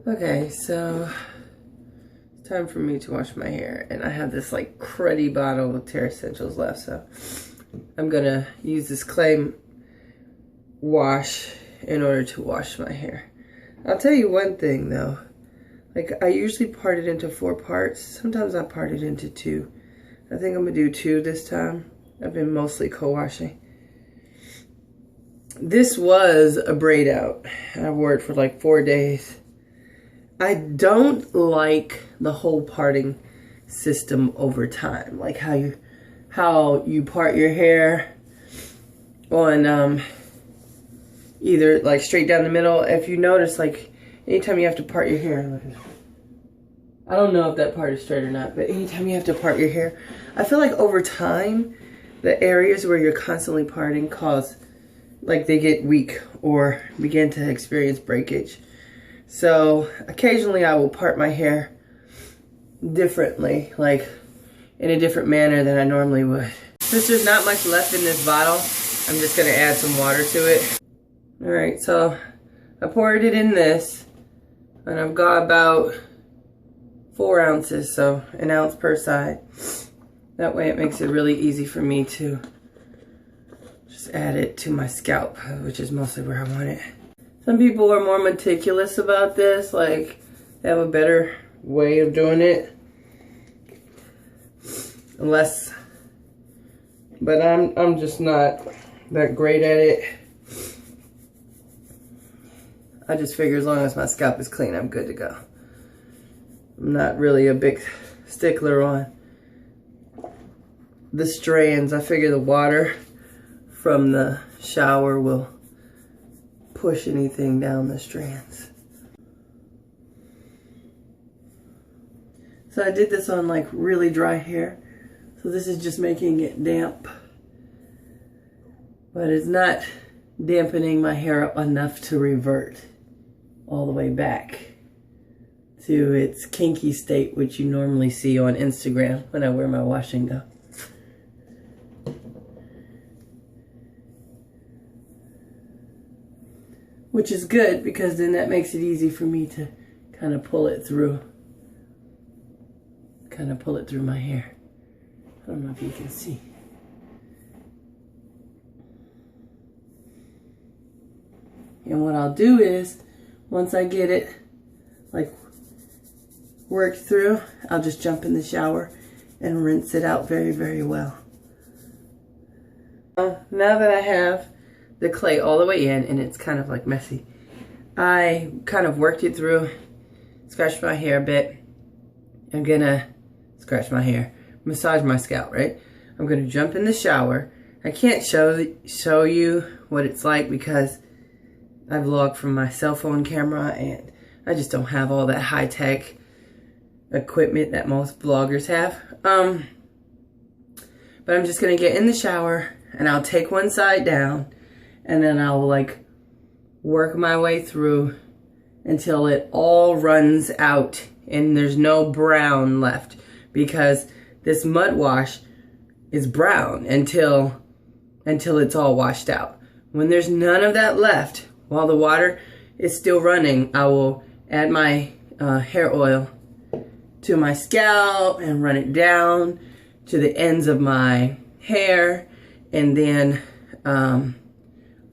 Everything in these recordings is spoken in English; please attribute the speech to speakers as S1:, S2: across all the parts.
S1: Okay, so it's time for me to wash my hair, and I have this like cruddy bottle of Terra Essentials left, so I'm gonna use this clay wash in order to wash my hair. I'll tell you one thing though, like I usually part it into 4 parts. Sometimes I part it into 2. I think I'm gonna do 2 this time. I've been mostly co-washing. This was a braid out. I wore it for like 4 days. I don't like the whole parting system over time, like how you part your hair on either like straight down the middle. If you notice, like anytime you have to part your hair, look at that. I don't know if that part is straight or not, but anytime you have to part your hair, I feel like over time the areas where you're constantly parting like they get weak or begin to experience breakage. So occasionally I will part my hair differently, like in a different manner than I normally would. Since there's not much left in this bottle, I'm just gonna add some water to it. All right, so I poured it in this, and I've got about 4 ounces, so 1 ounce per side. That way it makes it really easy for me to just add it to my scalp, which is mostly where I want it. Some people are more meticulous about this, like they have a better way of doing it. But I'm just not that great at it. I just figure as long as my scalp is clean, I'm good to go. I'm not really a big stickler on the strands. I figure the water from the shower will push anything down the strands. So I did this on like really dry hair. So this is just making it damp. But it's not dampening my hair up enough to revert all the way back to its kinky state, which you normally see on Instagram when I wear my washing go. Which is good, because then that makes it easy for me to kind of pull it through. My hair. I don't know if you can see. And what I'll do is, once I get it like worked through, I'll just jump in the shower and rinse it out very, very well. Now that I have the clay all the way in and it's kind of like messy, I kind of worked it through, scratched my hair a bit. I'm gonna scratch my hair, massage my scalp, right? I'm gonna jump in the shower. I can't show you what it's like because I vlog from my cell phone camera and I just don't have all that high-tech equipment that most vloggers have. But I'm just gonna get in the shower and I'll take one side down and then I'll like work my way through until it all runs out and there's no brown left, because this Mudwash is brown until it's all washed out. When there's none of that left, while the water is still running, I will add my hair oil to my scalp and run it down to the ends of my hair, and then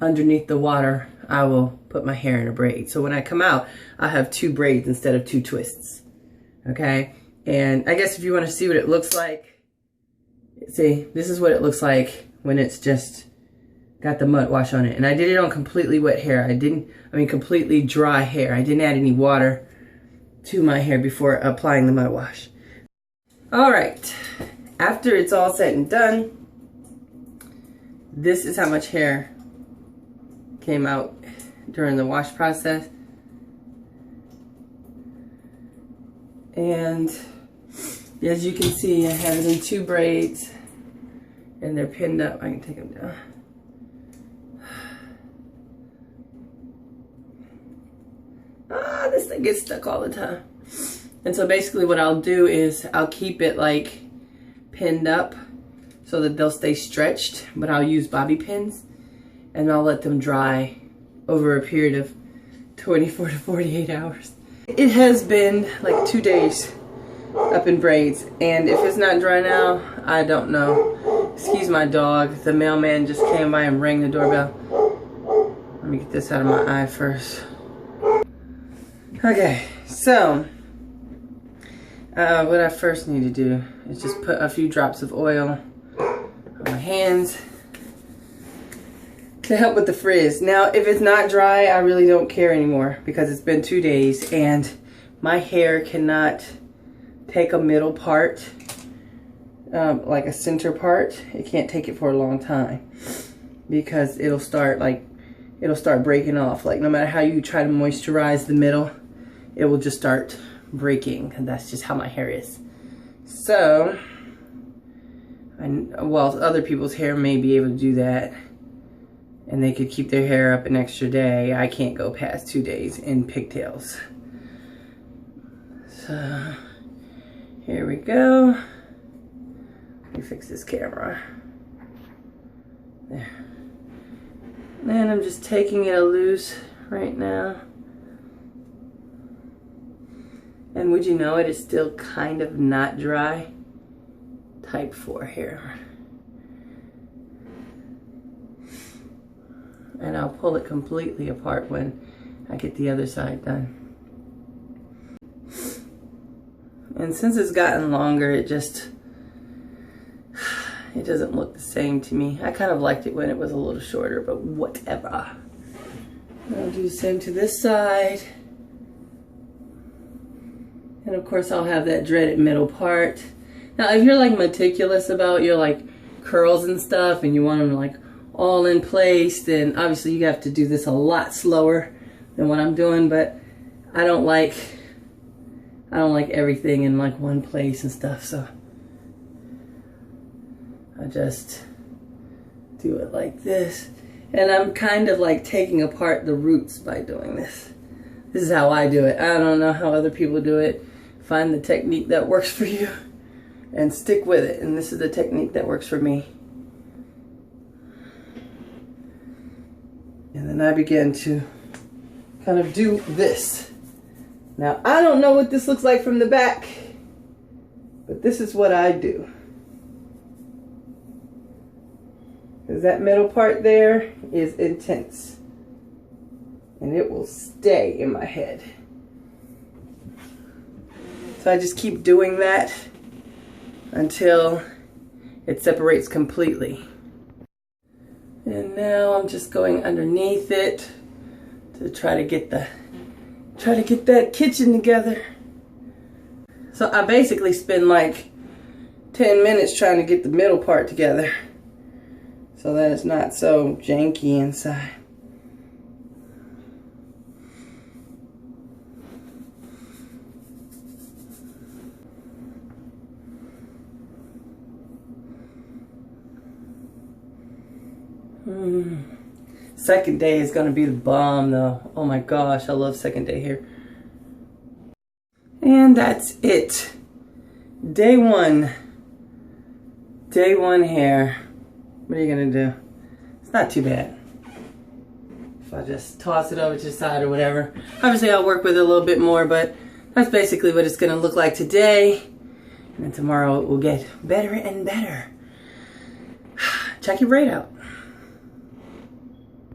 S1: underneath the water I will put my hair in a braid. So when I come out, I have 2 braids instead of 2 twists. Okay, and I guess if you want to see what it looks like, see, this is what it looks like when it's just got the Mudwash on it. And I did it on completely wet hair. Completely dry hair. I didn't add any water to my hair before applying the Mudwash. All right, after it's all said and done, this is how much hair came out during the wash process. And as you can see, I have it in 2 braids and they're pinned up. I can take them down. This thing gets stuck all the time. And so basically what I'll do is I'll keep it like pinned up so that they'll stay stretched, but I'll use bobby pins and I'll let them dry over a period of 24 to 48 hours. It has been like 2 days up in braids, and if it's not dry now, I don't know. Excuse my dog. The mailman just came by and rang the doorbell. Let me get this out of my eye first. Okay, so what I first need to do is just put a few drops of oil on my hands to help with the frizz. Now, if it's not dry, I really don't care anymore because it's been 2 days and my hair cannot take a middle part, like a center part. It can't take it for a long time because it'll start breaking off. Like no matter how you try to moisturize the middle, it will just start breaking, and that's just how my hair is. So, well, other people's hair may be able to do that, and they could keep their hair up an extra day. I can't go past 2 days in pigtails. So, here we go. Let me fix this camera. There. And I'm just taking it loose right now. And would you know it is still kind of not dry? Type 4 hair. And I'll pull it completely apart when I get the other side done. And since it's gotten longer, it doesn't look the same to me. I kind of liked it when it was a little shorter, but whatever. I'll do the same to this side. And of course I'll have that dreaded middle part. Now if you're like meticulous about your like curls and stuff and you want them like all in place, then obviously you have to do this a lot slower than what I'm doing, but I don't like everything in like one place and stuff, so I just do it like this. And I'm kind of like taking apart the roots by doing this. This is how I do it. I don't know how other people do it. Find the technique that works for you and stick with it. And this is the technique that works for me. And then I begin to kind of do this. Now, I don't know what this looks like from the back, but this is what I do. Because that middle part there is intense. And it will stay in my head. So I just keep doing that until it separates completely. And now I'm just going underneath it to try to get that kitchen together. So I basically spend like 10 minutes trying to get the middle part together so that it's not so janky inside. Second day is gonna be the bomb though. Oh my gosh, I love second day here. And that's it. Day one. Day one hair. What are you gonna do? It's not too bad. If I just toss it over to the side or whatever. Obviously I'll work with it a little bit more, but that's basically what it's gonna look like today. And then tomorrow it will get better and better. Chunky Braidout.